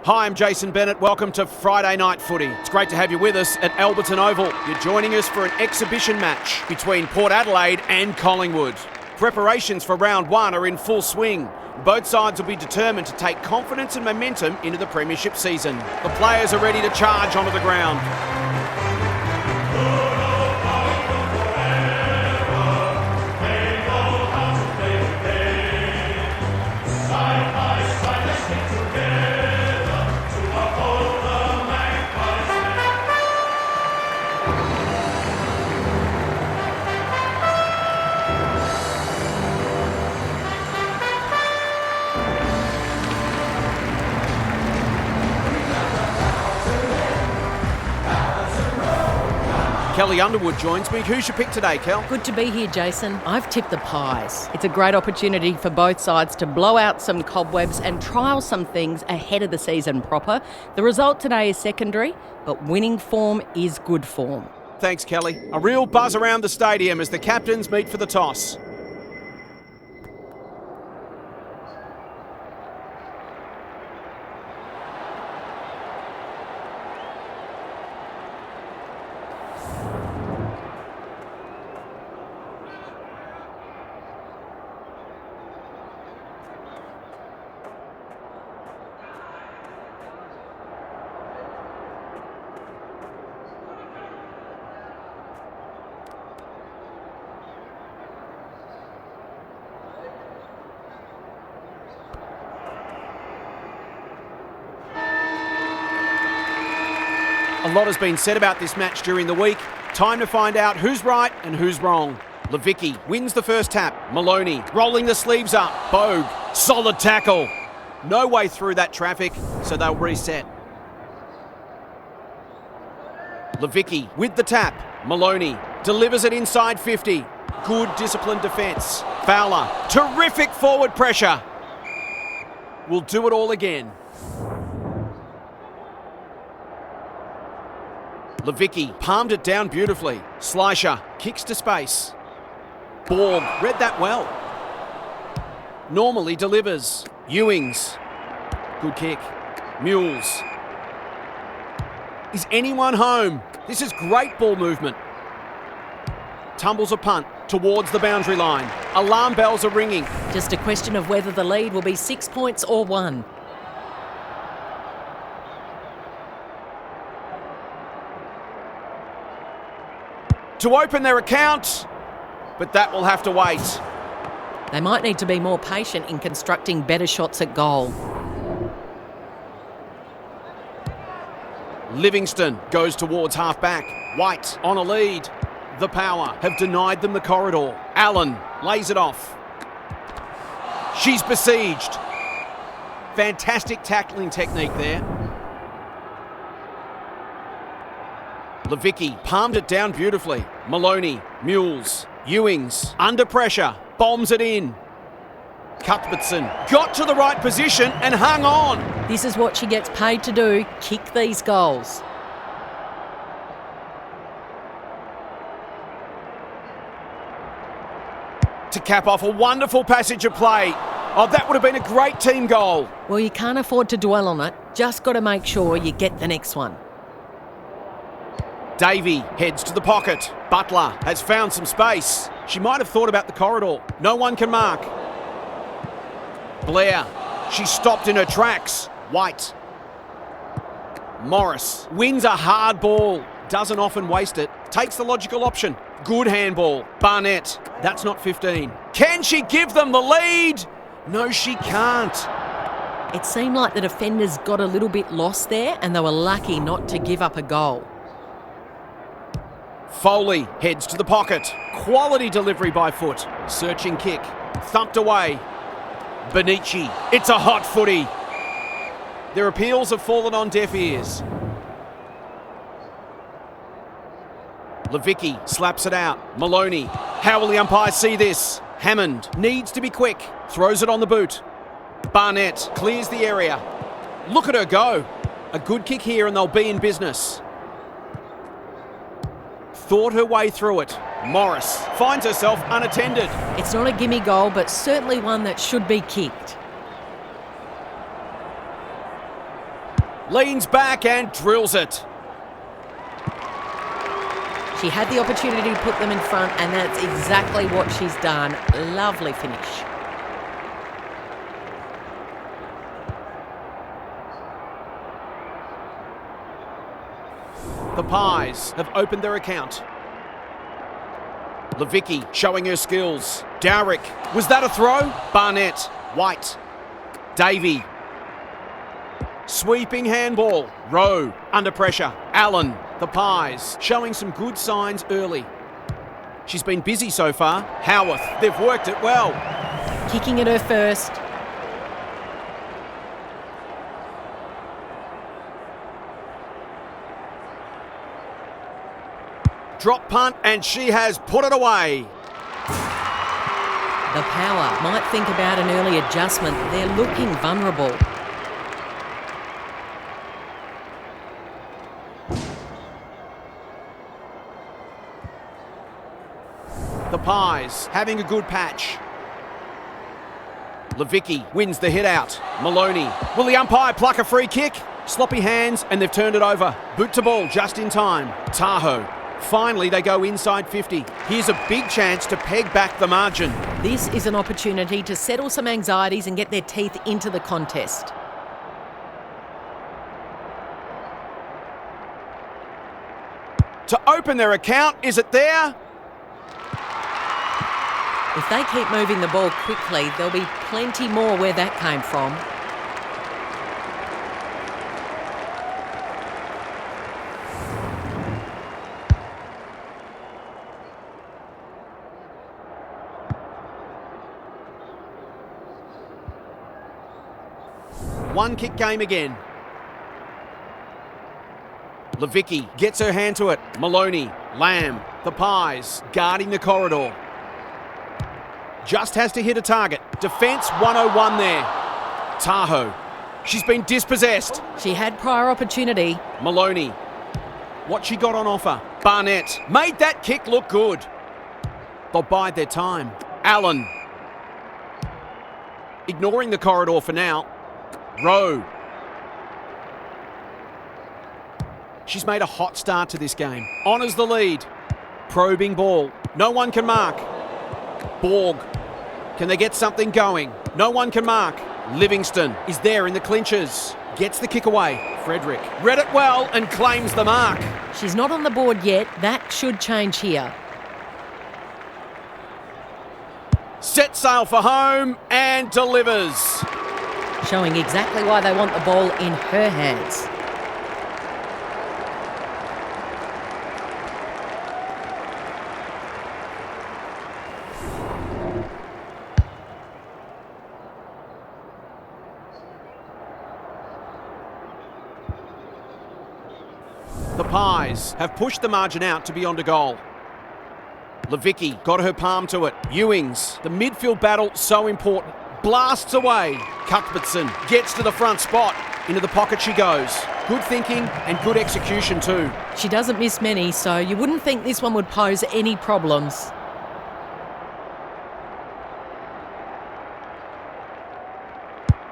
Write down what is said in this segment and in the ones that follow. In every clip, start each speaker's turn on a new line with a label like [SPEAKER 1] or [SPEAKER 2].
[SPEAKER 1] Hi, I'm Jason Bennett. Welcome to Friday Night Footy. It's great to have you with us at Alberton Oval. You're joining us for an exhibition match between Port Adelaide and Collingwood. Preparations for round one are in full swing. Both sides will be determined to take confidence and momentum into the premiership season. The players are ready to charge onto the ground. Kelly Underwood joins me. Who's your pick today, Kel?
[SPEAKER 2] Good to be here, Jason. I've tipped the Pies. It's a great opportunity for both sides to blow out some cobwebs and trial some things ahead of the season proper. The result today is secondary, but winning form is good form.
[SPEAKER 1] Thanks, Kelly. A real buzz around the stadium as the captains meet for the toss. A lot has been said about this match during the week. Time to find out who's right and who's wrong. Levicki wins the first tap. Maloney rolling the sleeves up. Bogue, solid tackle. No way through that traffic, so they'll reset. Levicki with the tap. Maloney delivers it inside 50. Good disciplined defence. Fowler, terrific forward pressure. We'll do it all again. Levicki palmed it down beautifully. Slisher kicks to space. Borg read that well. Normally delivers. Ewings. Good kick. Mules. Is anyone home? This is great ball movement. Tumbles a punt towards the boundary line. Alarm bells are ringing.
[SPEAKER 2] Just a question of whether the lead will be 6 points or 1.
[SPEAKER 1] To open their account, but that will have to wait.
[SPEAKER 2] They might need to be more patient in constructing better shots at goal.
[SPEAKER 1] Livingston goes towards half-back. White on a lead. The Power have denied them the corridor. Allen lays it off. She's besieged. Fantastic tackling technique there. Levicki palmed it down beautifully. Maloney, Mules, Ewings, under pressure, bombs it in. Cuthbertson got to the right position and hung on.
[SPEAKER 2] This is what she gets paid to do, kick these goals.
[SPEAKER 1] To cap off a wonderful passage of play. Oh, that would have been a great team goal.
[SPEAKER 2] Well, you can't afford to dwell on it. Just got to make sure you get the next one.
[SPEAKER 1] Davey heads to the pocket. Butler has found some space. She might have thought about the corridor. No one can mark. Blair, she stopped in her tracks. White. Morris wins a hard ball. Doesn't often waste it. Takes the logical option. Good handball. Barnett, that's not 15. Can she give them the lead? No, she can't.
[SPEAKER 2] It seemed like the defenders got a little bit lost there and they were lucky not to give up a goal.
[SPEAKER 1] Foley heads to the pocket. Quality delivery by foot. Searching kick. Thumped away. Benici. It's a hot footy. Their appeals have fallen on deaf ears. Levicki slaps it out. Maloney. How will the umpires see this? Hammond needs to be quick. Throws it on the boot. Barnett clears the area. Look at her go. A good kick here and they'll be in business. Thought her way through it. Morris finds herself unattended.
[SPEAKER 2] It's not a gimme goal, but certainly one that should be kicked.
[SPEAKER 1] Leans back and drills it.
[SPEAKER 2] She had the opportunity to put them in front, and that's exactly what she's done. Lovely finish.
[SPEAKER 1] The Pies have opened their account. Levicki showing her skills. Dowrick. Was that a throw? Barnett. White. Davey. Sweeping handball. Rowe. Under pressure. Allen. The Pies showing some good signs early. She's been busy so far. Howarth. They've worked it well.
[SPEAKER 2] Kicking at her first.
[SPEAKER 1] Drop punt, and she has put it away.
[SPEAKER 2] The Power might think about an early adjustment. They're looking vulnerable.
[SPEAKER 1] The Pies having a good patch. Levicki wins the hit out. Maloney. Will the umpire pluck a free kick? Sloppy hands, and they've turned it over. Boot to ball just in time. Tahoe. Finally, they go inside 50. Here's a big chance to peg back the margin.
[SPEAKER 2] This is an opportunity to settle some anxieties and get their teeth into the contest.
[SPEAKER 1] To open their account, is it there?
[SPEAKER 2] If they keep moving the ball quickly, there'll be plenty more where that came from.
[SPEAKER 1] One kick game again. Levicki gets her hand to it. Maloney, Lamb, the Pies guarding the corridor. Just has to hit a target. Defence 101 there. Tahoe. She's been dispossessed.
[SPEAKER 2] She had prior opportunity.
[SPEAKER 1] Maloney. What she got on offer. Barnett made that kick look good. They'll bide their time. Allen. Ignoring the corridor for now. Rowe. She's made a hot start to this game. Honours the lead. Probing ball. No one can mark. Borg. Can they get something going? No one can mark. Livingston is there in the clinches. Gets the kick away. Frederick read it well and claims the mark.
[SPEAKER 2] She's not on the board yet. That should change here.
[SPEAKER 1] Set sail for home and delivers.
[SPEAKER 2] Showing exactly why they want the ball in her hands.
[SPEAKER 1] The Pies have pushed the margin out to beyond a goal. Levicki got her palm to it. Ewings, the midfield battle so important. Blasts away. Cuthbertson gets to the front spot. Into the pocket she goes. Good thinking and good execution too.
[SPEAKER 2] She doesn't miss many, so you wouldn't think this one would pose any problems.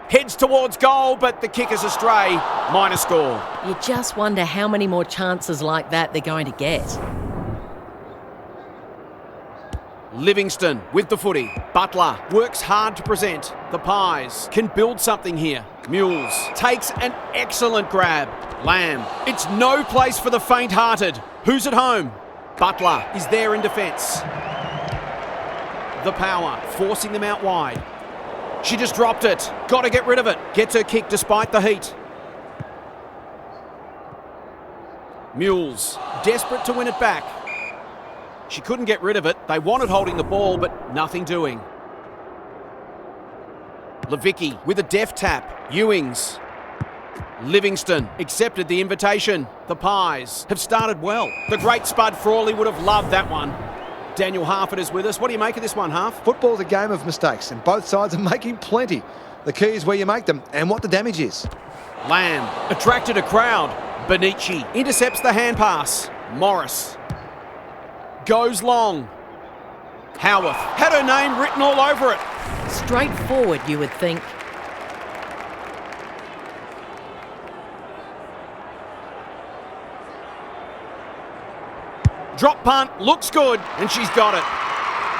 [SPEAKER 1] Heads towards goal, but the kick is astray. Minor score.
[SPEAKER 2] You just wonder how many more chances like that they're going to get.
[SPEAKER 1] Livingston with the footy. Butler works hard to present. The Pies can build something here. Mules takes an excellent grab. Lamb. It's no place for the faint-hearted. Who's at home? Butler is there in defence. The Power forcing them out wide. She just dropped it. Got to get rid of it. Gets her kick despite the heat. Mules desperate to win it back. She couldn't get rid of it. They wanted holding the ball, but nothing doing. Levicki with a deft tap. Ewings. Livingston accepted the invitation. The Pies have started well. The great Spud Frawley would have loved that one. Daniel Harford is with us. What do you make of this one, Harf?
[SPEAKER 3] Football's a game of mistakes, and both sides are making plenty. The key is where you make them and what the damage is.
[SPEAKER 1] Lamb attracted a crowd. Benici intercepts the hand pass. Morris goes long. Howarth had her name written all over it.
[SPEAKER 2] Straightforward, you would think.
[SPEAKER 1] Drop punt, looks good, and she's got it.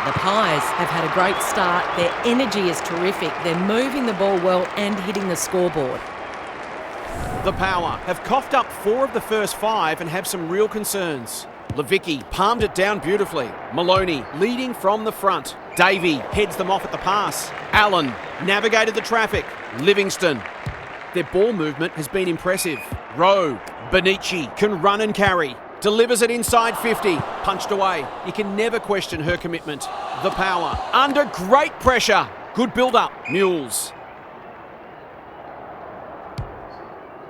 [SPEAKER 2] The Pies have had a great start. Their energy is terrific. They're moving the ball well and hitting the scoreboard.
[SPEAKER 1] The Power have coughed up 4 of the first 5 and have some real concerns. Levicki palmed it down beautifully. Maloney leading from the front. Davey heads them off at the pass. Allen navigated the traffic. Livingston. Their ball movement has been impressive. Rowe, Benici can run and carry. Delivers it inside 50. Punched away. You can never question her commitment. The Power under great pressure. Good build-up. Mules.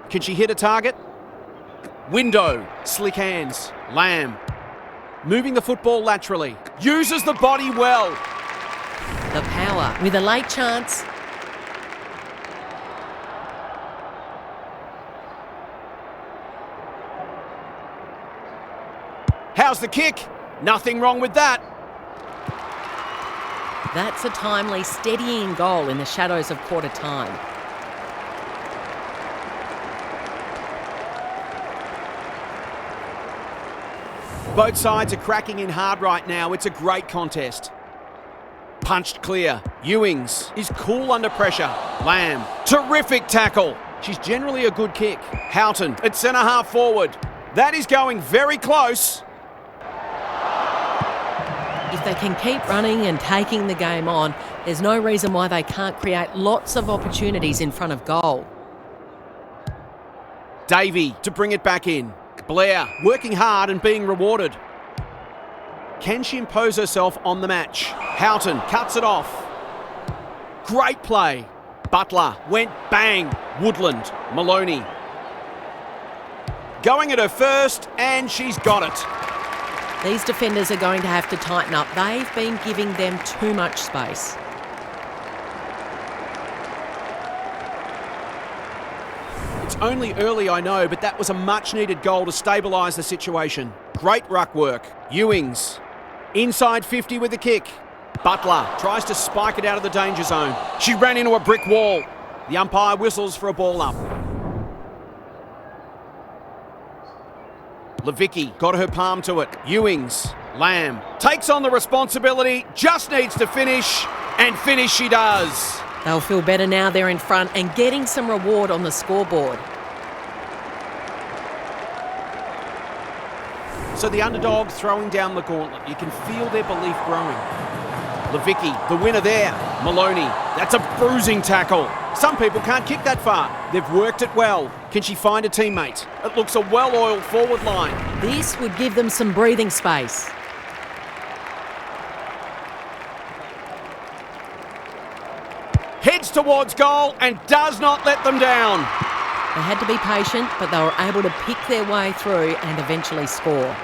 [SPEAKER 1] Can she hit a target? Window. Slick hands. Lamb. Moving the football laterally. Uses the body well.
[SPEAKER 2] The Power with a late chance.
[SPEAKER 1] How's the kick? Nothing wrong with that.
[SPEAKER 2] That's a timely, steadying goal in the shadows of quarter time.
[SPEAKER 1] Both sides are cracking in hard right now. It's a great contest. Punched clear. Ewings is cool under pressure. Lamb. Terrific tackle. She's generally a good kick. Houghton at centre half forward. That is going very close.
[SPEAKER 2] If they can keep running and taking the game on, there's no reason why they can't create lots of opportunities in front of goal.
[SPEAKER 1] Davey to bring it back in. Blair working hard and being rewarded. Can she impose herself on the match? Houghton cuts it off. Great play. Butler went bang. Woodland. Maloney. Going at her first, and she's got it.
[SPEAKER 2] These defenders are going to have to tighten up. They've been giving them too much space.
[SPEAKER 1] It's only early, I know, but that was a much-needed goal to stabilise the situation. Great ruck work. Ewings. Inside 50 with the kick. Butler tries to spike it out of the danger zone. She ran into a brick wall. The umpire whistles for a ball up. Levicki got her palm to it. Ewings. Lamb takes on the responsibility, just needs to finish, and finish she does.
[SPEAKER 2] They'll feel better now they're in front and getting some reward on the scoreboard.
[SPEAKER 1] So the underdog throwing down the gauntlet. You can feel their belief growing. Levicki, the winner there. Maloney, that's a bruising tackle. Some people can't kick that far. They've worked it well. Can she find a teammate? It looks a well-oiled forward line.
[SPEAKER 2] This would give them some breathing space.
[SPEAKER 1] Heads towards goal and does not let them down.
[SPEAKER 2] They had to be patient, but they were able to pick their way through and eventually score.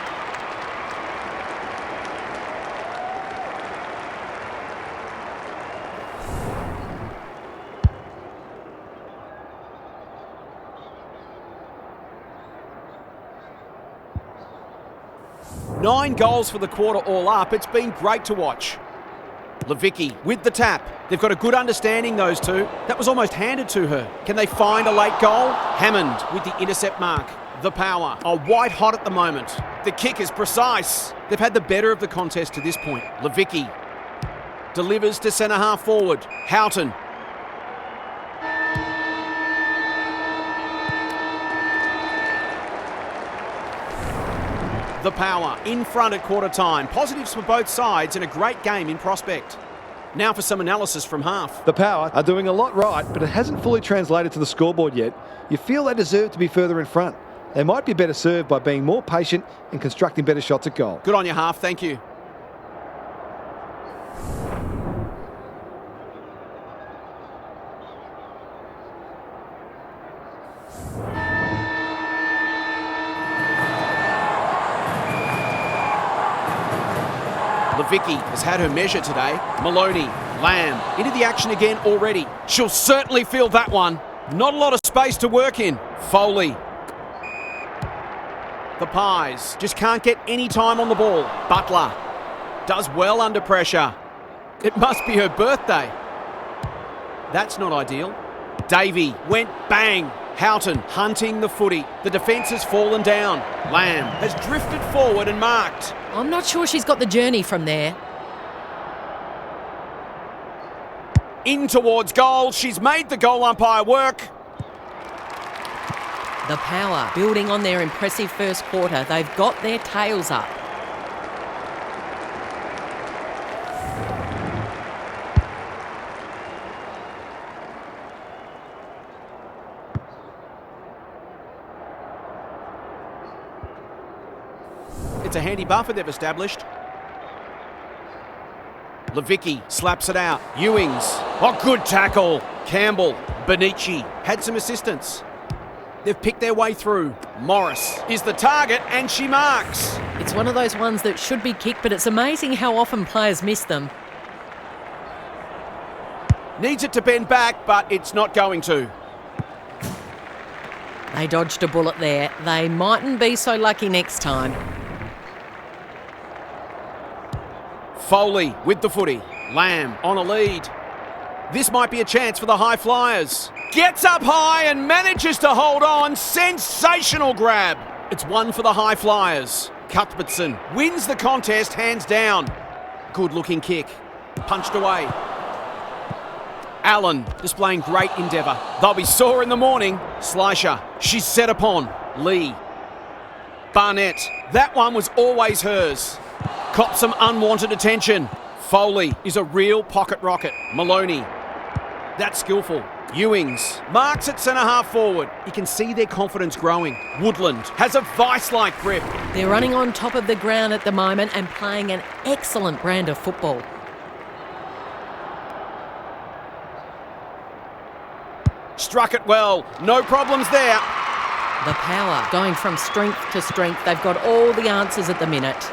[SPEAKER 1] Nine goals for the quarter all up. It's been great to watch. Levicki with the tap. They've got a good understanding, those two. That was almost handed to her. Can they find a late goal? Hammond with the intercept mark. The Power are white hot at the moment. The kick is precise. They've had the better of the contest to this point. Levicki delivers to centre half forward. Houghton. The Power in front at quarter time. Positives for both sides and a great game in prospect. Now for some analysis from half.
[SPEAKER 3] The Power are doing a lot right, but it hasn't fully translated to the scoreboard yet. You feel they deserve to be further in front. They might be better served by being more patient and constructing better shots at goal.
[SPEAKER 1] Good on you, half. Thank you. Levicki has had her measure today. Maloney, Lamb, into the action again already. She'll certainly feel that one. Not a lot of space to work in. Foley. The Pies just can't get any time on the ball. Butler does well under pressure. It must be her birthday. That's not ideal. Davey went bang. Houghton hunting the footy. The defence has fallen down. Lamb has drifted forward and marked.
[SPEAKER 2] I'm not sure she's got the journey from there.
[SPEAKER 1] In towards goal. She's made the goal umpire work.
[SPEAKER 2] The Power building on their impressive first quarter. They've got their tails up.
[SPEAKER 1] It's a handy buffer they've established. Levicki slaps it out. Ewings. Oh, good tackle. Campbell. Benici had some assistance. They've picked their way through. Morris is the target and she marks.
[SPEAKER 2] It's one of those ones that should be kicked, but it's amazing how often players miss them.
[SPEAKER 1] Needs it to bend back, but it's not going to.
[SPEAKER 2] They dodged a bullet there. They mightn't be so lucky next time.
[SPEAKER 1] Foley with the footy. Lamb on a lead. This might be a chance for the High Flyers. Gets up high and manages to hold on. Sensational grab. It's one for the High Flyers. Cuthbertson wins the contest hands down. Good looking kick. Punched away. Allen displaying great endeavour. They'll be sore in the morning. Slisher. She's set upon. Lee. Barnett. That one was always hers. Caught some unwanted attention. Foley is a real pocket rocket. Maloney. That's skillful. Ewings marks at centre-half forward. You can see their confidence growing. Woodland has a vice-like grip.
[SPEAKER 2] They're running on top of the ground at the moment and playing an excellent brand of football.
[SPEAKER 1] Struck it well. No problems there.
[SPEAKER 2] The Power going from strength to strength. They've got all the answers at the minute.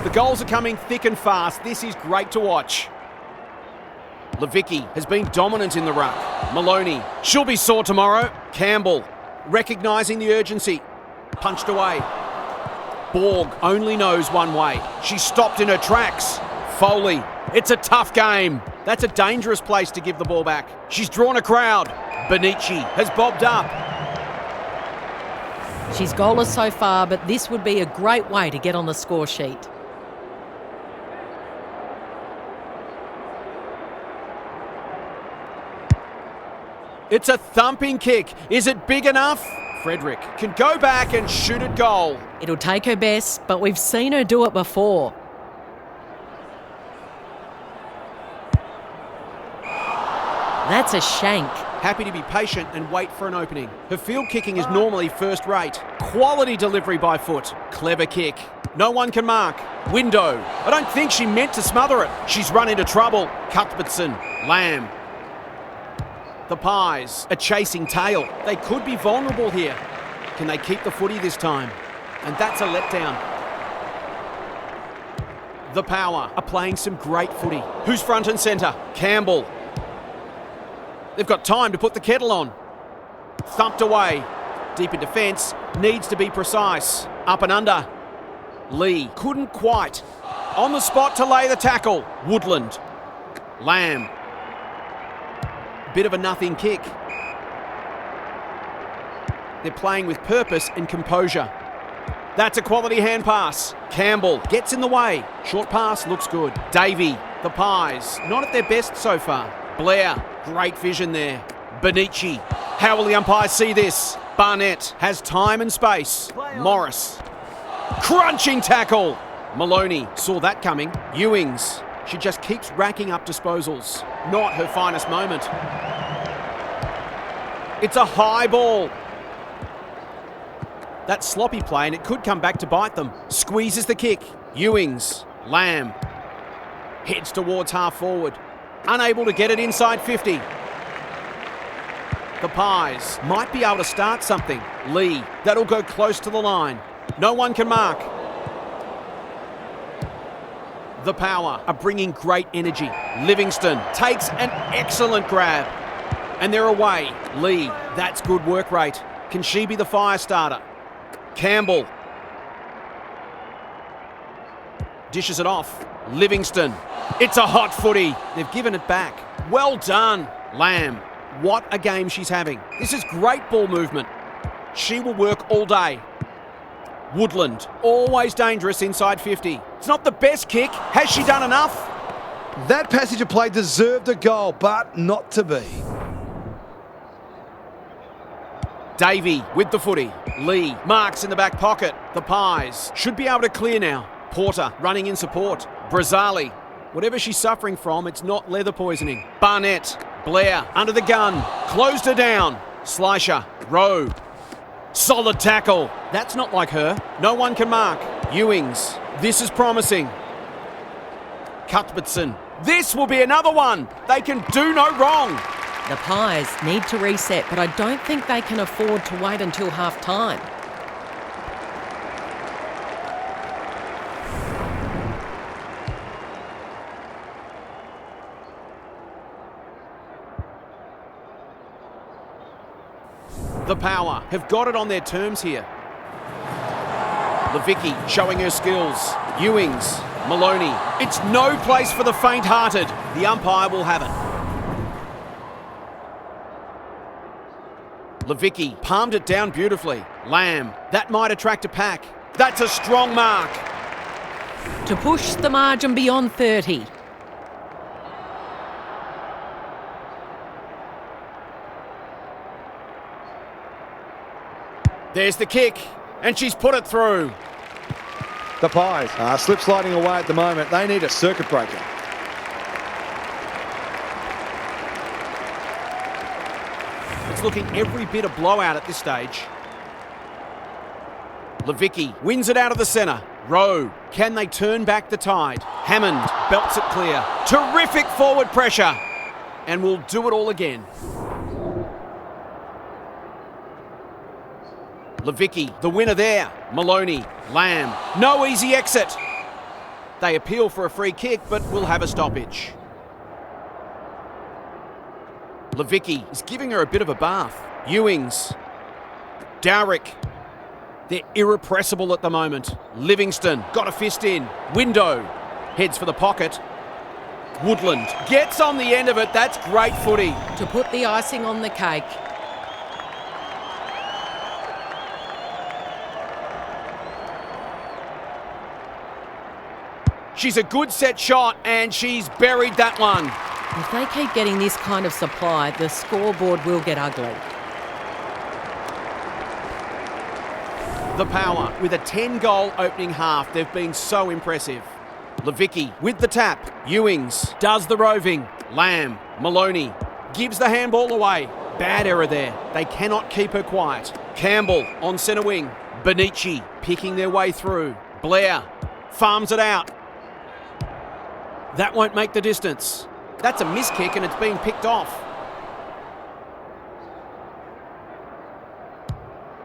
[SPEAKER 1] The goals are coming thick and fast. This is great to watch. Levicki has been dominant in the ruck. Maloney, she'll be sore tomorrow. Campbell, recognising the urgency. Punched away. Borg only knows one way. She stopped in her tracks. Foley, it's a tough game. That's a dangerous place to give the ball back. She's drawn a crowd. Benici has bobbed up.
[SPEAKER 2] She's goalless so far, but this would be a great way to get on the score sheet.
[SPEAKER 1] It's a thumping kick. Is it big enough? Frederick can go back and shoot at goal.
[SPEAKER 2] It'll take her best, but we've seen her do it before. That's a shank.
[SPEAKER 1] Happy to be patient and wait for an opening. Her field kicking is normally first rate. Quality delivery by foot. Clever kick. No one can mark. Window. I don't think she meant to smother it. She's run into trouble. Cuthbertson. Lamb. The Pies are chasing tail. They could be vulnerable here. Can they keep the footy this time? And that's a letdown. The Power are playing some great footy. Who's front and centre? Campbell. They've got time to put the kettle on. Thumped away. Deep in defence. Needs to be precise. Up and under. Lee couldn't quite. On the spot to lay the tackle. Woodland. Lamb. Bit of a nothing kick. They're playing with purpose and composure. That's a quality hand pass. Campbell gets in the way. Short pass looks good. Davey, the Pies, not at their best so far. Blair, great vision there. Benici, how will the umpires see this? Barnett has time and space. Morris, crunching tackle. Maloney saw that coming. Ewings, she just keeps racking up disposals. Not her finest moment. It's a high ball. That's sloppy play and it could come back to bite them. Squeezes the kick. Ewings. Lamb. Heads towards half forward. Unable to get it inside 50. The Pies might be able to start something. Lee. That'll go close to the line. No one can mark. The Power are bringing great energy. Livingston takes an excellent grab. And they're away. Lee, that's good work rate. Can she be the fire starter? Campbell. Dishes it off. Livingston. It's a hot footy. They've given it back. Well done. Lamb. What a game she's having. This is great ball movement. She will work all day. Woodland. Always dangerous inside 50. It's not the best kick. Has she done enough?
[SPEAKER 3] That passage of play deserved a goal, but not to be.
[SPEAKER 1] Davey with the footy. Lee marks in the back pocket. The Pies should be able to clear now. Porter running in support. Brazzali. Whatever she's suffering from, it's not leather poisoning. Barnett. Blair under the gun. Closed her down. Slisher. Rowe. Solid tackle. That's not like her. No one can mark. Ewings. This is promising. Cuthbertson. This will be another one. They can do no wrong.
[SPEAKER 2] The Pies need to reset, but I don't think they can afford to wait until half-time.
[SPEAKER 1] The Power have got it on their terms here. Levicki showing her skills. Ewings. Maloney. It's no place for the faint-hearted. The umpire will have it. Levicki palmed it down beautifully. Lamb. That might attract a pack. That's a strong mark.
[SPEAKER 2] To push the margin beyond 30.
[SPEAKER 1] There's the kick, and she's put it through.
[SPEAKER 3] The Pies are slip sliding away at the moment. They need a circuit breaker.
[SPEAKER 1] It's looking every bit a blowout at this stage. Levicki wins it out of the centre. Rowe, can they turn back the tide? Hammond belts it clear. Terrific forward pressure. And we'll do it all again. Levicki, the winner there. Maloney, Lamb. No easy exit. They appeal for a free kick, but will have a stoppage. Levicki is giving her a bit of a bath. Ewings. Dowrick. They're irrepressible at the moment. Livingston got a fist in. Window heads for the pocket. Woodland gets on the end of it. That's great footy.
[SPEAKER 2] To put the icing on the cake.
[SPEAKER 1] She's a good set shot and she's buried that one.
[SPEAKER 2] If they keep getting this kind of supply, the scoreboard will get ugly.
[SPEAKER 1] The Power with a 10-goal opening half. They've been so impressive. Levicki with the tap. Ewings does the roving. Lamb. Maloney gives the handball away. Bad error there. They cannot keep her quiet. Campbell on centre wing. Benici picking their way through. Blair farms it out. That won't make the distance. That's a miss kick and it's been picked off.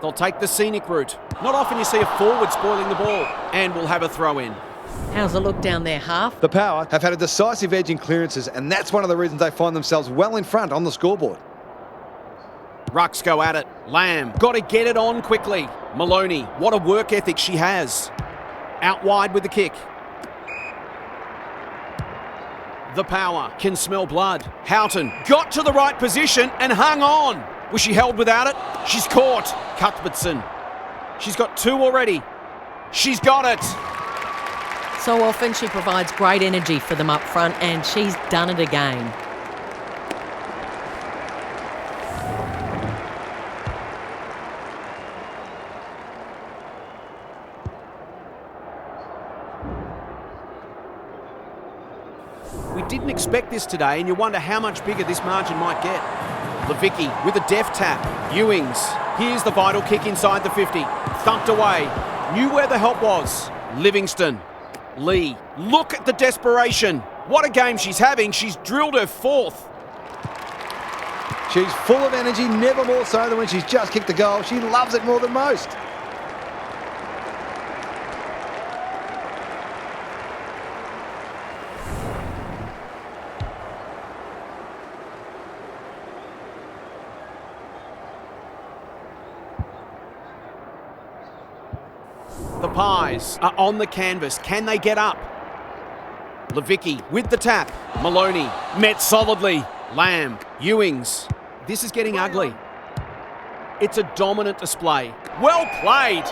[SPEAKER 1] They'll take the scenic route. Not often you see a forward spoiling the ball. And we'll have a throw in.
[SPEAKER 2] How's it look down there, half?
[SPEAKER 3] The Power have had a decisive edge in clearances, and that's one of the reasons they find themselves well in front on the scoreboard.
[SPEAKER 1] Rucks go at it. Lamb got to get it on quickly. Maloney, what a work ethic she has. Out wide with the kick. The Power can smell blood. Houghton got to the right position and hung on. Was she held without it? She's caught. Cuthbertson. She's got two already. She's got it.
[SPEAKER 2] So often she provides great energy for them up front, and she's done it again.
[SPEAKER 1] We didn't expect this today, and you wonder how much bigger this margin might get. Levicki with a deft tap. Ewings. Here's the vital kick inside the 50. Thumped away. Knew where the help was. Livingston. Lee. Look at the desperation. What a game she's having. She's drilled her fourth.
[SPEAKER 3] She's full of energy, never more so than when she's just kicked a goal. She loves it more than most.
[SPEAKER 1] The Pies are on the canvas. Can they get up? Levicki with the tap. Maloney met solidly. Lamb. Ewings. This is getting ugly. It's a dominant display. Well played.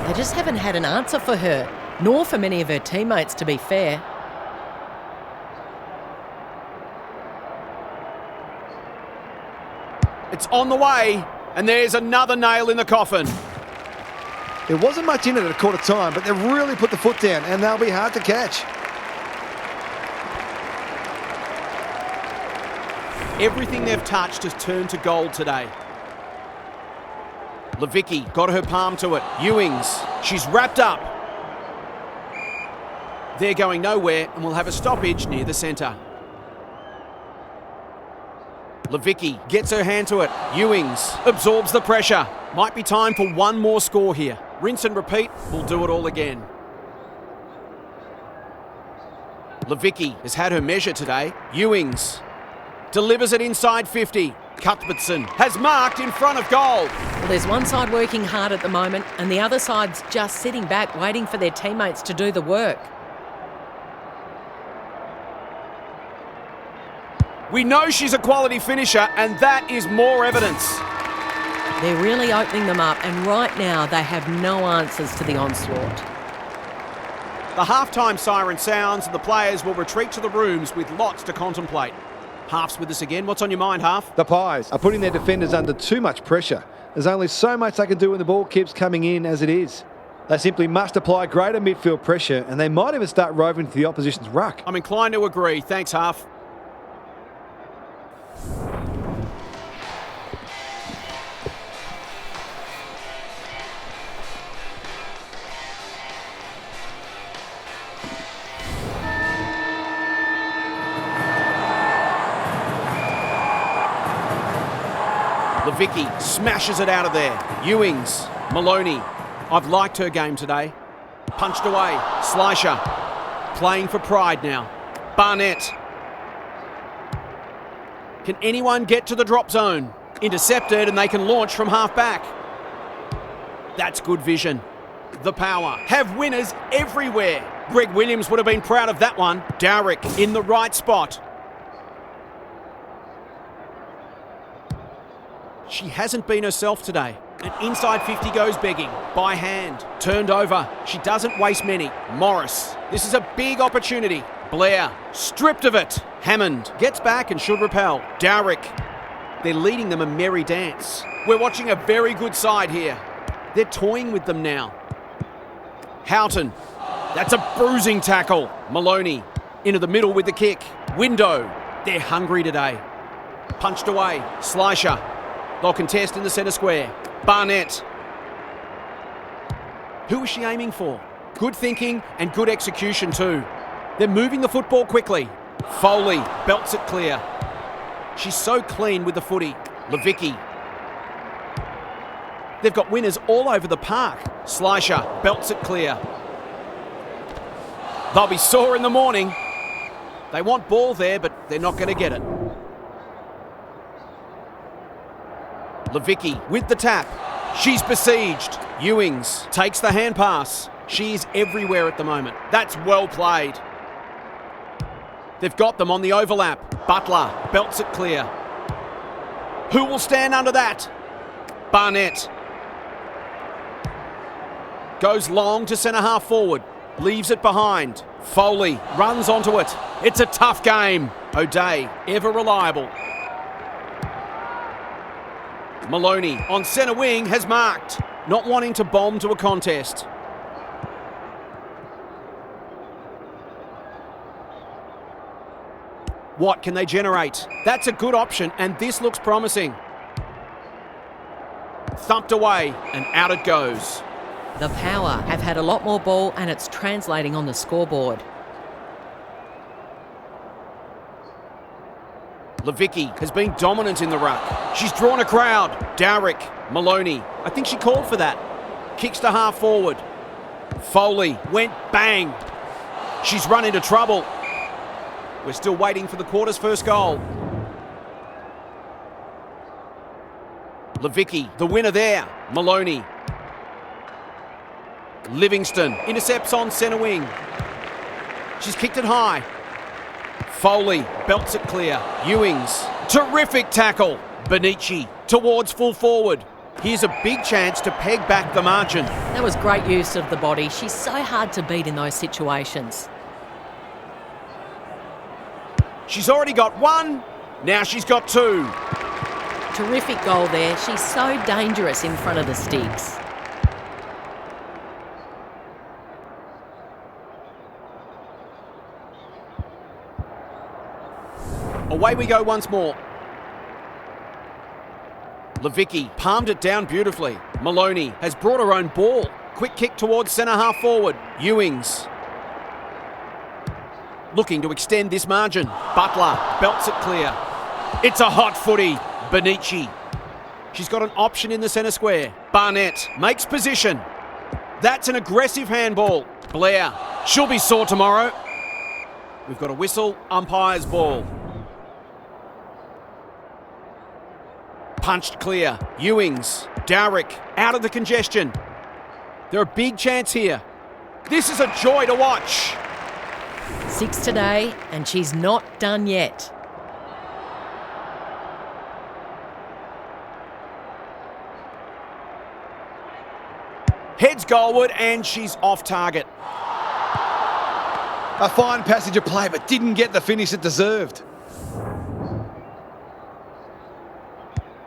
[SPEAKER 2] They just haven't had an answer for her, nor for many of her teammates, to be fair.
[SPEAKER 1] It's on the way, and there's another nail in the coffin.
[SPEAKER 3] There wasn't much in it at quarter time, but they've really put the foot down, and they'll be hard to catch.
[SPEAKER 1] Everything they've touched has turned to gold today. Levicki got her palm to it. Ewings, she's wrapped up. They're going nowhere, and we'll have a stoppage near the centre. Levicki gets her hand to it. Ewings absorbs the pressure. Might be time for one more score here. Rinse and repeat, we'll do it all again. Levicki has had her measure today. Ewings delivers it inside 50. Cuthbertson has marked in front of goal.
[SPEAKER 2] Well, there's one side working hard at the moment, and the other side's just sitting back waiting for their teammates to do the work.
[SPEAKER 1] We know she's a quality finisher, and that is more evidence.
[SPEAKER 2] They're really opening them up, and right now they have no answers to the onslaught.
[SPEAKER 1] The halftime siren sounds, and the players will retreat to the rooms with lots to contemplate. Half's with us again. What's on your mind, Half?
[SPEAKER 3] The Pies are putting their defenders under too much pressure. There's only so much they can do when the ball keeps coming in as it is. They simply must apply greater midfield pressure, and they might even start roving to the opposition's ruck.
[SPEAKER 1] I'm inclined to agree. Thanks, Half. Levicki smashes it out of there. Ewings, Maloney. I've liked her game today. Punched away. Slisher. Playing for pride now. Barnett. Can anyone get to the drop zone? Intercepted, and they can launch from half back. That's good vision. The power. Have winners everywhere. Greg Williams would have been proud of that one. Dowrick in the right spot. She hasn't been herself today. And inside 50 goes begging. By hand. Turned over. She doesn't waste many. Morris. This is a big opportunity. Blair. Stripped of it. Hammond. Gets back and should repel. Dowrick. They're leading them a merry dance. We're watching a very good side here. They're toying with them now. Houghton. That's a bruising tackle. Maloney. Into the middle with the kick. Window. They're hungry today. Punched away. Slisher. They'll contest in the centre square. Barnett. Who is she aiming for? Good thinking and good execution too. They're moving the football quickly. Foley belts it clear. She's so clean with the footy. Levicki. They've got winners all over the park. Slisher belts it clear. They'll be sore in the morning. They want ball there, but they're not going to get it. Levicki with the tap. She's besieged. Ewings takes the hand pass. She is everywhere at the moment. That's well played. They've got them on the overlap. Butler belts it clear. Who will stand under that? Barnett. Goes long to centre half forward. Leaves it behind. Foley runs onto it. It's a tough game. O'Day, ever reliable. Maloney on centre wing has marked, not wanting to bomb to a contest. What can they generate? That's a good option, and this looks promising. Thumped away, and out it goes.
[SPEAKER 2] The Power have had a lot more ball, and it's translating on the scoreboard.
[SPEAKER 1] Levicki has been dominant in the ruck. She's drawn a crowd. Dowrick, Maloney. I think she called for that. Kicks to half forward. Foley went bang. She's run into trouble. We're still waiting for the quarter's first goal. Levicki, the winner there. Maloney. Livingston intercepts on centre wing. She's kicked it high. Foley belts it clear. Ewings. Terrific tackle. Benici towards full forward. Here's a big chance to peg back the margin.
[SPEAKER 2] That was great use of the body. She's so hard to beat in those situations.
[SPEAKER 1] She's already got one. Now she's got two.
[SPEAKER 2] Terrific goal there. She's so dangerous in front of the sticks.
[SPEAKER 1] Away we go once more. Levicki palmed it down beautifully. Maloney has brought her own ball. Quick kick towards centre half forward. Ewings looking to extend this margin. Butler belts it clear. It's a hot footy. Benici. She's got an option in the centre square. Barnett makes position. That's an aggressive handball. Blair. She'll be sore tomorrow. We've got a whistle. Umpire's ball. Punched clear. Ewings. Dowrick out of the congestion. They're a big chance here. This is a joy to watch.
[SPEAKER 2] 6 today, and she's not done yet.
[SPEAKER 1] Heads goalward and she's off target.
[SPEAKER 3] A fine passage of play, but didn't get the finish it deserved.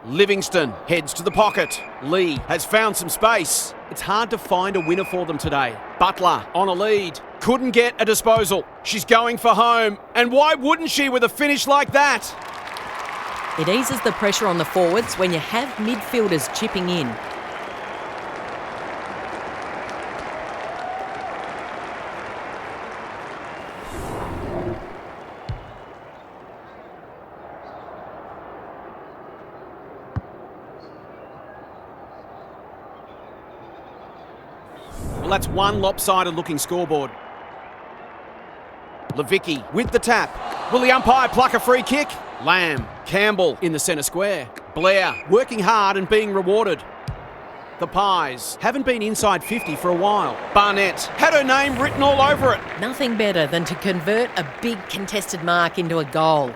[SPEAKER 1] Livingston heads to the pocket. Lee has found some space. It's hard to find a winner for them today. Butler on a lead. Couldn't get a disposal. She's going for home. And why wouldn't she with a finish like that?
[SPEAKER 2] It eases the pressure on the forwards when you have midfielders chipping in.
[SPEAKER 1] Well, that's one lopsided looking scoreboard. Levicki with the tap. Will the umpire pluck a free kick? Lamb. Campbell in the centre square. Blair working hard and being rewarded. The Pies haven't been inside 50 for a while. Barnett had her name written all over it.
[SPEAKER 2] Nothing better than to convert a big contested mark into a goal.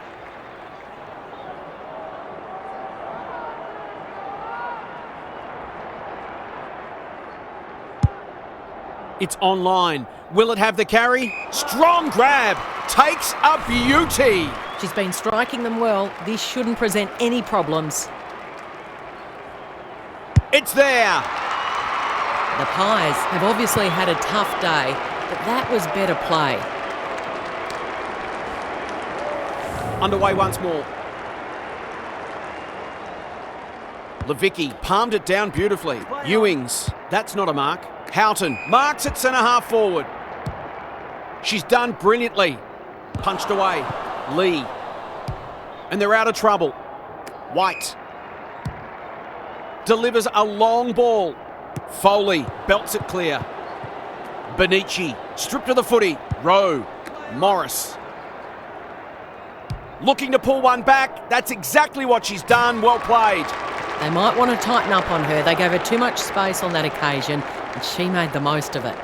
[SPEAKER 1] It's online. Will it have the carry? Strong grab. Takes a beauty.
[SPEAKER 2] She's been striking them well. This shouldn't present any problems.
[SPEAKER 1] It's there.
[SPEAKER 2] The Pies have obviously had a tough day, but that was better play.
[SPEAKER 1] Underway once more. Levicki palmed it down beautifully. Ewings. That's not a mark. Houghton marks at centre half forward. She's done brilliantly. Punched away. Lee. And they're out of trouble. White delivers a long ball. Foley belts it clear. Benici stripped of the footy. Rowe. Morris looking to pull one back. That's exactly what she's done. Well played.
[SPEAKER 2] They might want to tighten up on her. They gave her too much space on that occasion, and she made the most of it.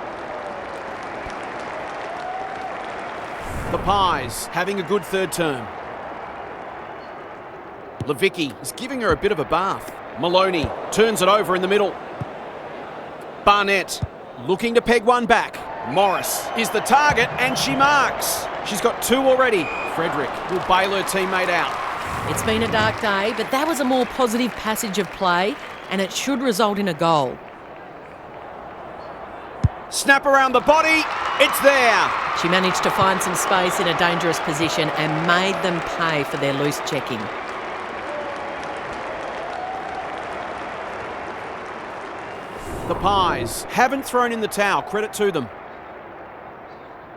[SPEAKER 1] The Pies having a good third term. Levicki is giving her a bit of a bath. Maloney turns it over in the middle. Barnett looking to peg one back. Morris is the target and she marks. She's got two already. Frederick will bail her teammate out.
[SPEAKER 2] It's been a dark day, but that was a more positive passage of play, and it should result in a goal.
[SPEAKER 1] Snap around the body. It's there.
[SPEAKER 2] She managed to find some space in a dangerous position and made them pay for their loose checking.
[SPEAKER 1] The Pies haven't thrown in the towel. Credit to them.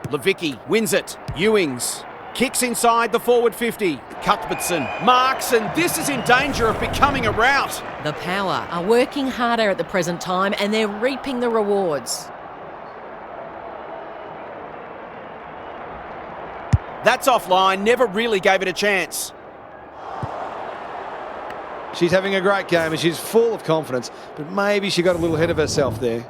[SPEAKER 1] Levicki wins it. Ewings kicks inside the forward 50. Cuthbertson marks, and this is in danger of becoming a rout.
[SPEAKER 2] The Power are working harder at the present time, and they're reaping the rewards.
[SPEAKER 1] That's offline. Never really gave it a chance.
[SPEAKER 3] She's having a great game and she's full of confidence, but maybe she got a little ahead of herself there.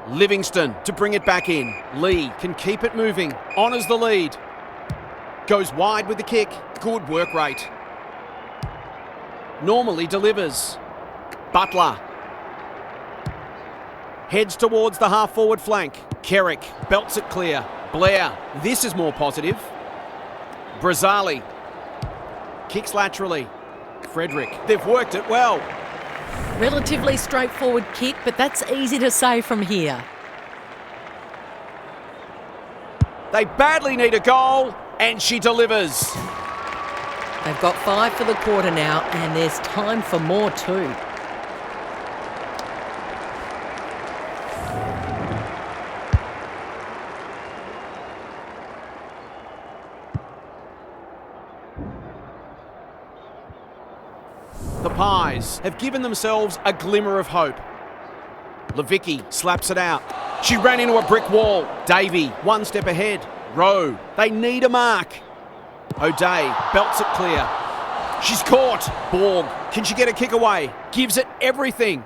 [SPEAKER 1] Livingston to bring it back in. Lee can keep it moving. Honours the lead. Goes wide with the kick. Good work rate. Normally delivers. Butler. Heads towards the half-forward flank. Kerrick belts it clear. Blair. This is more positive. Brazzali. Kicks laterally. Frederick. They've worked it well.
[SPEAKER 2] Relatively straightforward kick, but that's easy to say from here.
[SPEAKER 1] They badly need a goal, and she delivers.
[SPEAKER 2] They've got 5 for the quarter now, and there's time for more too.
[SPEAKER 1] The Pies have given themselves a glimmer of hope. Levicki slaps it out. She ran into a brick wall. Davey, one step ahead. Rowe, they need a mark. O'Day belts it clear. She's caught. Borg, can she get a kick away? Gives it everything.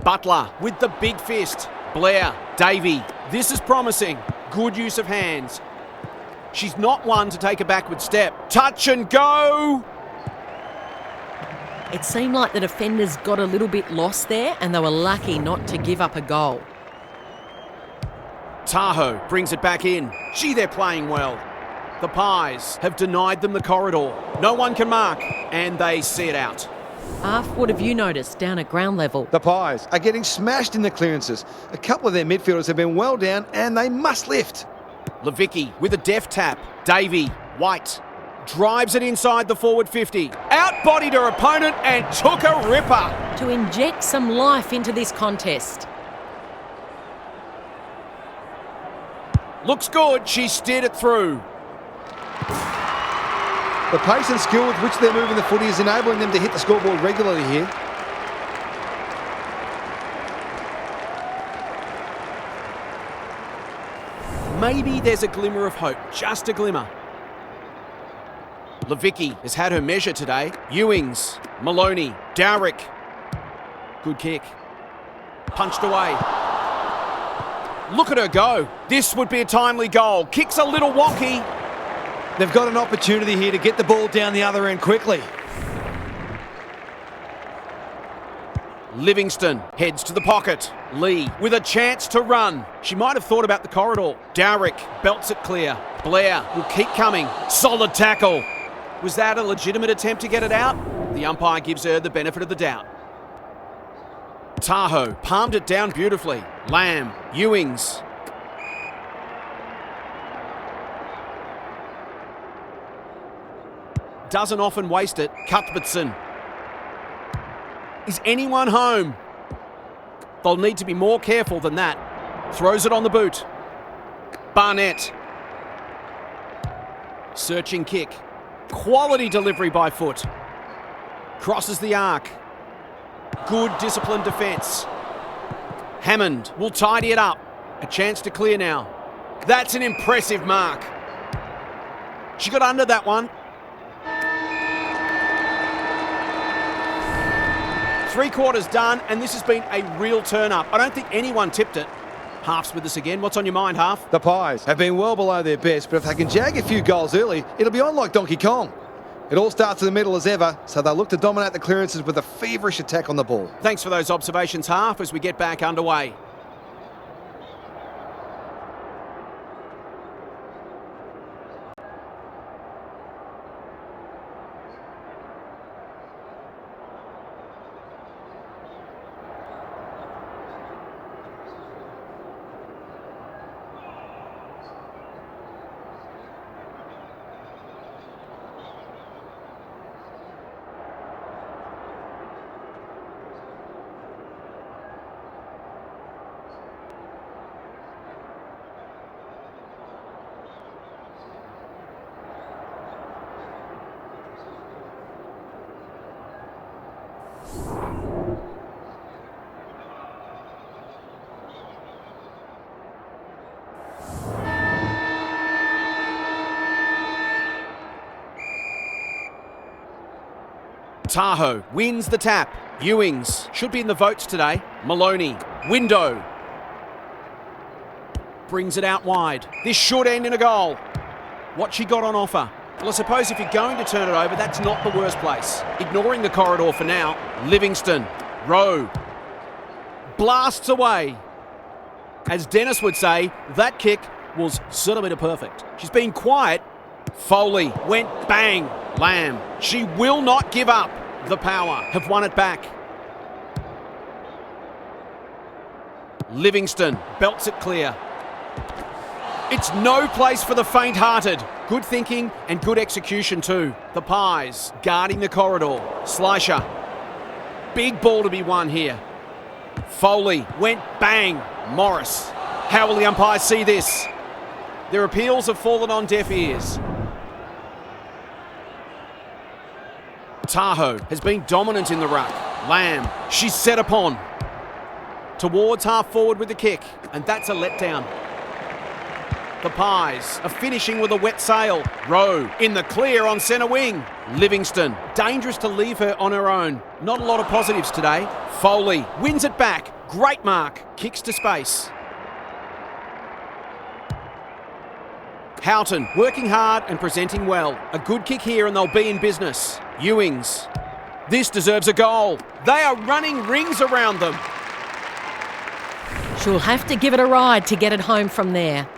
[SPEAKER 1] Butler with the big fist. Blair, Davey, this is promising. Good use of hands. She's not one to take a backward step. Touch and go.
[SPEAKER 2] It seemed like the defenders got a little bit lost there and they were lucky not to give up a goal.
[SPEAKER 1] Tahoe brings it back in. Gee, they're playing well. The Pies have denied them the corridor. No one can mark, and they see it out.
[SPEAKER 2] Half, what have you noticed down at ground level?
[SPEAKER 3] The Pies are getting smashed in the clearances. A couple of their midfielders have been well down and they must lift.
[SPEAKER 1] Levicki with a deft tap. Davey, White, drives it inside the forward 50. Outbodied her opponent and took a ripper.
[SPEAKER 2] To inject some life into this contest.
[SPEAKER 1] Looks good, she steered it through.
[SPEAKER 3] The pace and skill with which they're moving the footy is enabling them to hit the scoreboard regularly here.
[SPEAKER 1] Maybe there's a glimmer of hope, just a glimmer. Levicki has had her measure today. Ewings, Maloney, Dowrick. Good kick. Punched away. Look at her go. This would be a timely goal. Kicks a little wonky.
[SPEAKER 3] They've got an opportunity here to get the ball down the other end quickly.
[SPEAKER 1] Livingston heads to the pocket. Lee with a chance to run. She might have thought about the corridor. Dowrick belts it clear. Blair will keep coming. Solid tackle. Was that a legitimate attempt to get it out? The umpire gives her the benefit of the doubt. Tahoe palmed it down beautifully. Lamb, Ewings. Doesn't often waste it. Cuthbertson. Is anyone home? They'll need to be more careful than that. Throws it on the boot. Barnett. Searching kick. Quality delivery by foot. Crosses the arc. Good disciplined defence. Hammond will tidy it up. A chance to clear now. That's an impressive mark. She got under that one. 3 quarters done, and this has been a real turn-up. I don't think anyone tipped it. Half's with us again. What's on your mind, Half?
[SPEAKER 3] The Pies have been well below their best, but if they can jag a few goals early, it'll be on like Donkey Kong. It all starts in the middle as ever, so they'll look to dominate the clearances with a feverish attack on the ball.
[SPEAKER 1] Thanks for those observations, Half, as we get back underway. Tahoe wins the tap. Ewings should be in the votes today. Maloney. Window. brings it out wide. This should end in a goal. What she got on offer? Well, I suppose if you're going to turn it over, that's not the worst place. Ignoring the corridor for now, Livingston, Rowe, blasts away. As Dennis would say, that kick was centimetre perfect. She's been quiet. Foley went bang. Lamb, she will not give up. The Power have won it back. Livingston belts it clear. It's no place for the faint-hearted. Good thinking and good execution too. The Pies guarding the corridor. Slisher. Big ball to be won here. Foley went bang. Morris. How will the umpires see this? Their appeals have fallen on deaf ears. Tahoe has been dominant in the ruck. Lamb, she's set upon. Towards half forward with the kick, and that's a letdown. The Pies are finishing with a wet sail. Rowe in the clear on centre wing. Livingston, dangerous to leave her on her own. Not a lot of positives today. Foley wins it back. Great mark. Kicks to space. Houghton working hard and presenting well. A good kick here and they'll be in business. Ewings. This deserves a goal. They are running rings around them.
[SPEAKER 2] She'll have to give it a ride to get it home from there.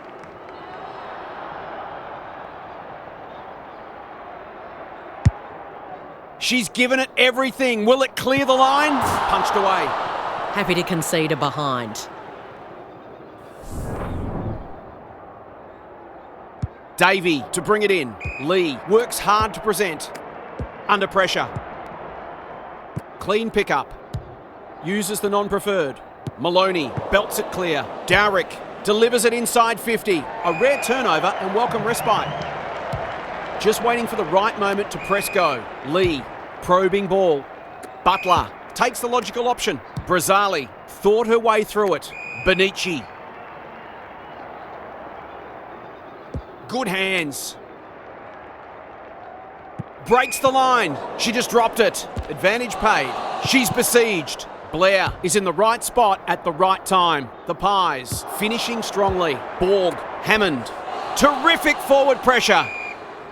[SPEAKER 1] She's given it everything. Will it clear the line? Punched away.
[SPEAKER 2] Happy to concede a behind.
[SPEAKER 1] Davey to bring it in. Lee works hard to present. Under pressure. Clean pickup. Uses the non-preferred. Maloney belts it clear. Dowrick delivers it inside 50. A rare turnover and welcome respite. Just waiting for the right moment to press go. Lee, probing ball. Butler takes the logical option. Brazzali thought her way through it. Benici. Good hands. Breaks the line. She just dropped it. Advantage paid. She's besieged. Blair is in the right spot at the right time. The Pies finishing strongly. Borg, Hammond. Terrific forward pressure.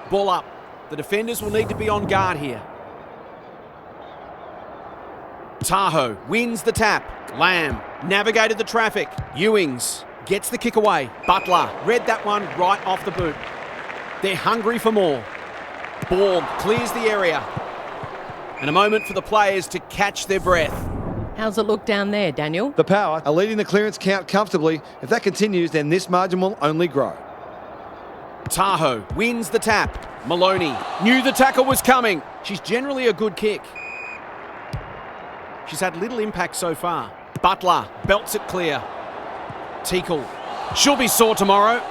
[SPEAKER 1] Ball up. The defenders will need to be on guard here. Tahoe wins the tap. Lamb navigated the traffic. Ewings gets the kick away. Butler read that one right off the boot. They're hungry for more. Borg clears the area. And a moment for the players to catch their breath.
[SPEAKER 2] How's it look down there, Daniel?
[SPEAKER 3] The Power are leading the clearance count comfortably. If that continues, then this margin will only grow.
[SPEAKER 1] Tahoe wins the tap. Maloney knew the tackle was coming. She's generally a good kick. She's had little impact so far. Butler belts it clear. Teakle. She'll be sore tomorrow.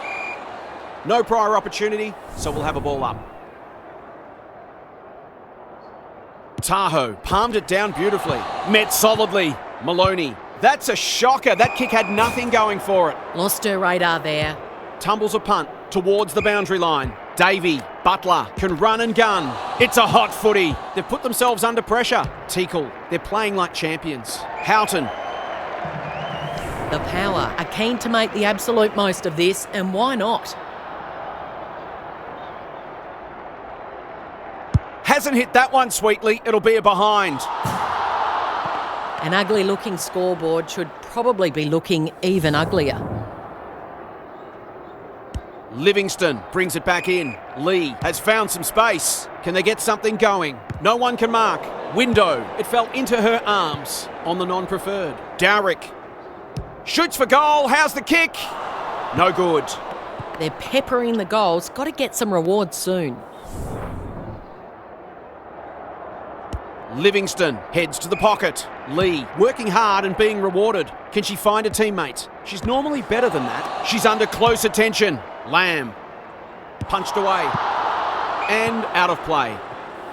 [SPEAKER 1] No prior opportunity, so we'll have a ball up. Tahoe palmed it down beautifully. Met solidly. Maloney. That's a shocker. That kick had nothing going for it.
[SPEAKER 2] Lost her radar there.
[SPEAKER 1] Tumbles a punt towards the boundary line. Davey, Butler can run and gun. It's a hot footy. They've put themselves under pressure. Teakle, they're playing like champions. Houghton.
[SPEAKER 2] The Power are keen to make the absolute most of this, and why not?
[SPEAKER 1] Hasn't hit that one sweetly. It'll be a behind.
[SPEAKER 2] An ugly-looking scoreboard should probably be looking even uglier.
[SPEAKER 1] Livingston brings it back in. Lee has found some space. Can they get something going? No one can mark. Window. It fell into her arms on the non-preferred. Dowrick shoots for goal. How's the kick? No good.
[SPEAKER 2] They're peppering the goals. Got to get some rewards soon.
[SPEAKER 1] Livingston heads to the pocket. Lee working hard and being rewarded. Can she find a teammate? She's normally better than that. She's under close attention. Lamb punched away and out of play.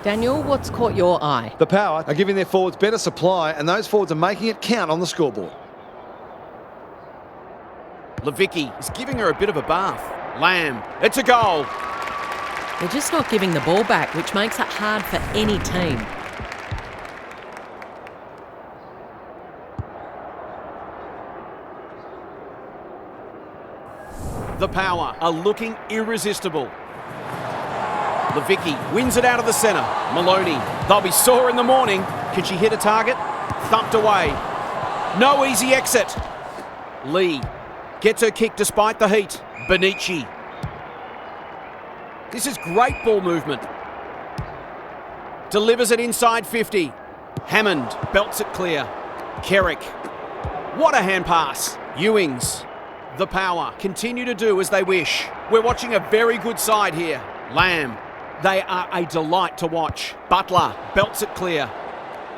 [SPEAKER 2] Daniel, what's caught your eye?
[SPEAKER 3] The Power are giving their forwards better supply, and those forwards are making it count on the scoreboard.
[SPEAKER 1] Levicki is giving her a bit of a bath. Lamb, it's a goal.
[SPEAKER 2] They're just not giving the ball back, which makes it hard for any team.
[SPEAKER 1] The Power are looking irresistible. Levicki wins it out of the centre. Maloney, they'll be sore in the morning. Can she hit a target? Thumped away. No easy exit. Lee gets her kick despite the heat. Benici. This is great ball movement. Delivers it inside 50. Hammond belts it clear. Kerrick. What a hand pass. Ewings. The Power continue to do as they wish. We're watching a very good side here. Lamb. They are a delight to watch. Butler belts it clear.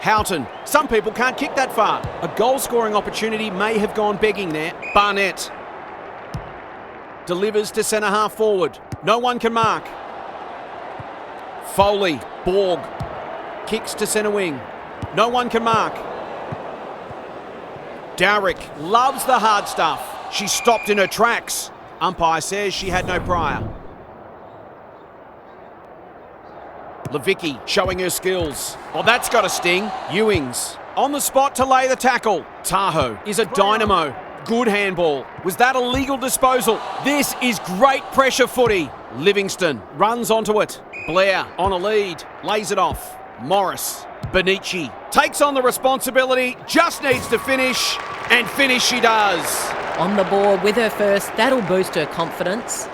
[SPEAKER 1] Houghton. Some people can't kick that far. A goal-scoring opportunity may have gone begging there. Barnett. Delivers to centre half forward. No one can mark. Foley. Borg. Kicks to centre wing. No one can mark. Dowrick loves the hard stuff. She stopped in her tracks. Umpire says she had no prior. Levicki showing her skills. Well, that's got a sting. Ewings on the spot to lay the tackle. Tahoe is a dynamo. Good handball. Was that a legal disposal? This is great pressure footy. Livingston runs onto it. Blair on a lead. Lays it off. Morris. Benici takes on the responsibility. Just needs to finish. And finish she does.
[SPEAKER 2] On the board with her first, that'll boost her confidence.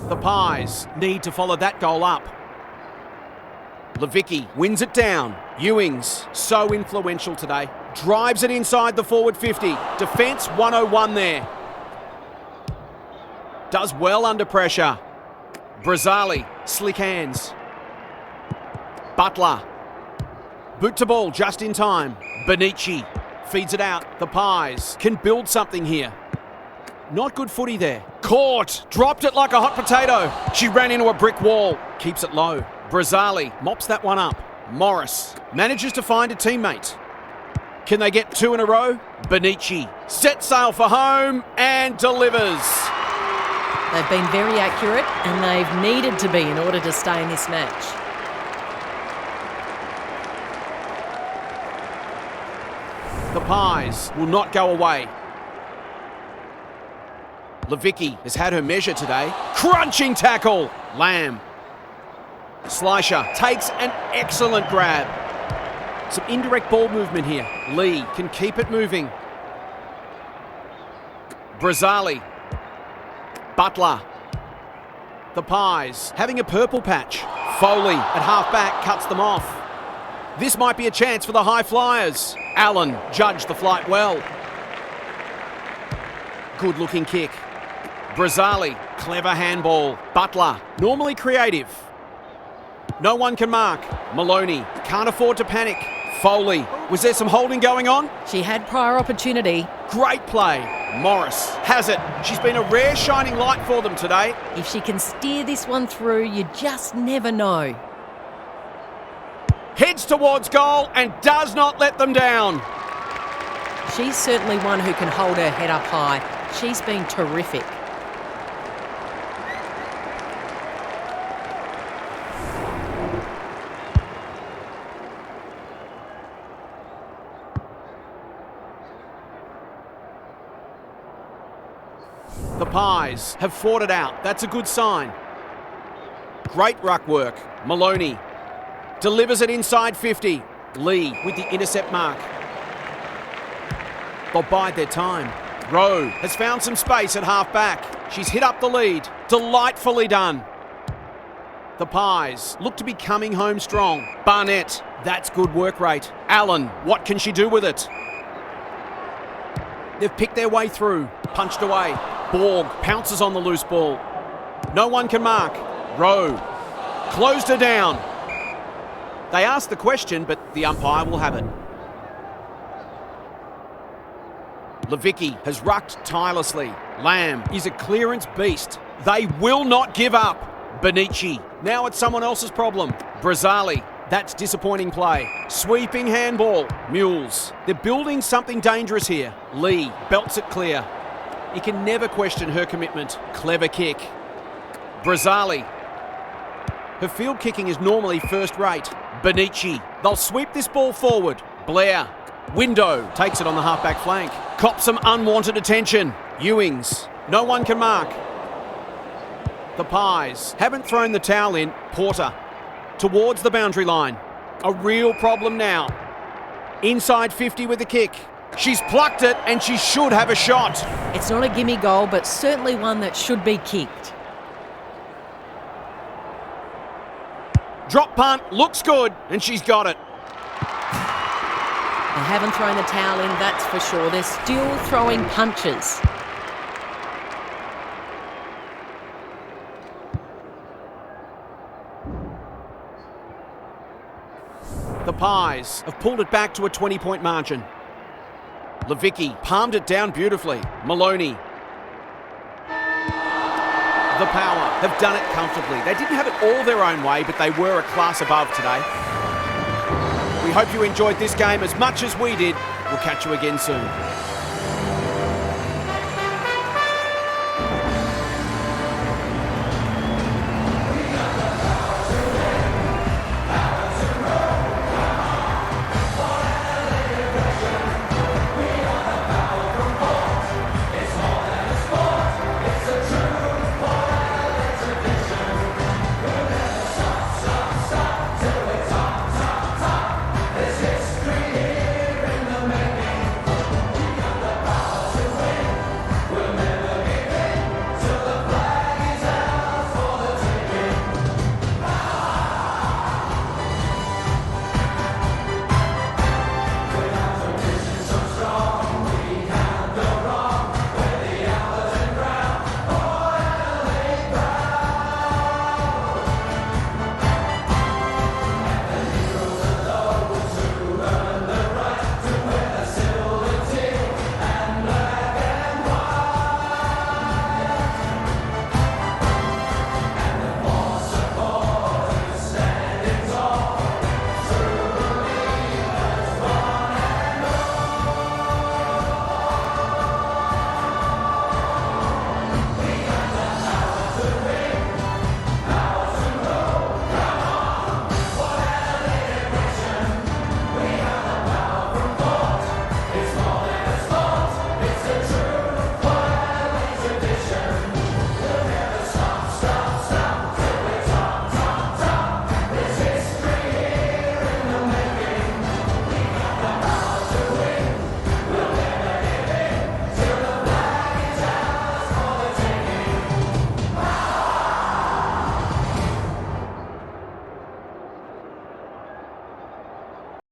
[SPEAKER 1] The Pies need to follow that goal up. Levicki wins it down. Ewings, so influential today. Drives it inside the forward 50. Defence 101 there. Does well under pressure. Brazzali, slick hands. Butler. Boot to ball just in time. Benici feeds it out. The Pies can build something here. Not good footy there. Caught. Dropped it like a hot potato. She ran into a brick wall. Keeps it low. Brazzali mops that one up. Morris manages to find a teammate. Can they get two in a row? Benici sets sail for home and delivers.
[SPEAKER 2] They've been very accurate and they've needed to be in order to stay in this match.
[SPEAKER 1] The Pies will not go away. Levicki has had her measure today. Crunching tackle. Lamb. Slisher takes an excellent grab. Some indirect ball movement here. Lee can keep it moving. Brazzali. Butler. The Pies having a purple patch. Foley at half back cuts them off. This might be a chance for the high flyers. Allen judged the flight well. Good looking kick. Brazzali, clever handball. Butler, normally creative. No one can mark. Maloney can't afford to panic. Foley, was there some holding going on?
[SPEAKER 2] She had prior opportunity.
[SPEAKER 1] Great play. Morris has it. She's been a rare shining light for them today.
[SPEAKER 2] If she can steer this one through, you just never know.
[SPEAKER 1] Heads towards goal and does not let them down.
[SPEAKER 2] She's certainly one who can hold her head up high. She's been terrific.
[SPEAKER 1] The Pies have fought it out. That's a good sign. Great ruck work. Maloney delivers it inside 50. Lee with the intercept mark. They'll bide their time. Rowe has found some space at half back. She's hit up the lead. Delightfully done. The Pies look to be coming home strong. Barnett, that's good work rate. Allen, what can she do with it? They've picked their way through. Punched away. Borg pounces on the loose ball. No one can mark. Rowe closed her down. They asked the question, but the umpire will have it. Levicki has rucked tirelessly. Lamb is a clearance beast. They will not give up. Benici, now it's someone else's problem. Brazzali, that's disappointing play. Sweeping handball. Mules, they're building something dangerous here. Lee belts it clear. You can never question her commitment. Clever kick. Brazzali. Her field kicking is normally first rate. Benici. They'll sweep this ball forward. Blair. Window takes it on the halfback flank. Cops some unwanted attention. Ewings. No one can mark. The Pies haven't thrown the towel in. Porter. Towards the boundary line. A real problem now. Inside 50 with the kick. She's plucked it and she should have a shot.
[SPEAKER 2] It's not a gimme goal, but certainly one that should be kicked.
[SPEAKER 1] Drop punt, looks good, and she's got it.
[SPEAKER 2] They haven't thrown the towel in, that's for sure. They're still throwing punches.
[SPEAKER 1] The Pies have pulled it back to a 20-point margin. Levicki palmed it down beautifully. Maloney. The Power have done it comfortably. They didn't have it all their own way, but they were a class above today. We hope you enjoyed this game as much as we did. We'll catch you again soon.